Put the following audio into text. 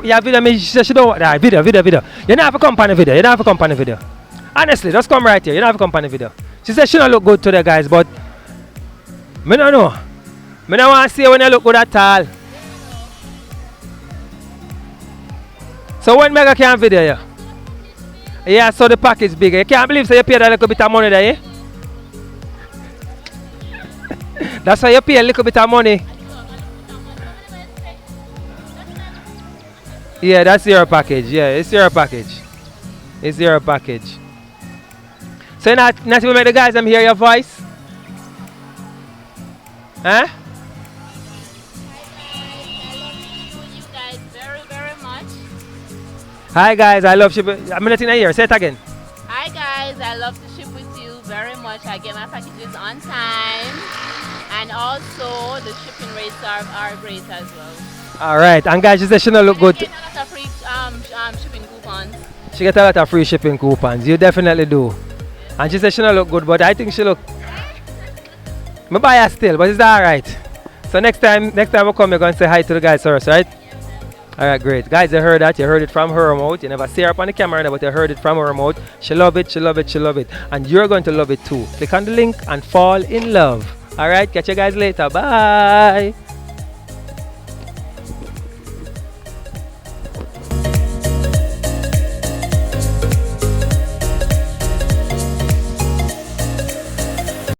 Yeah, video me. She said she don't want that. Video. You don't have to come on the video. You don't have to come on the video. Honestly, just come right here. You don't have to come on the video. She said she don't look good today, guys, but me don't know. Me don't want to see when you look good at all. So when Mega can video you? Yeah, so the package bigger. You can't believe so you paid a little bit of money there, eh? That's why you pay a little bit of money. Yeah, that's your package. Yeah, it's your package. It's your package. So you're not to make the guys them hear your voice? Huh? You guys very, very much. Hi guys, I love shipping. I'm not in here. Say it again. Hi guys, I love to ship with you very much. I get my packages on time. And also the shipping rates are great as well. Alright, and guys, she said she don't look good. I get a lot of free shipping coupons. She get a lot of free shipping coupons. You definitely do. And she said she don't look good, but I think she look. Me buy her still, but it's alright. So next time we come, you're gonna say hi to the guys first, right? Alright, great. Guys, you heard that. You heard it from her mouth. You never see her up on the camera, but you heard it from her mouth. She love it, she love it, she love it. And you're going to love it too. Click on the link and fall in love. Alright, catch you guys later. Bye.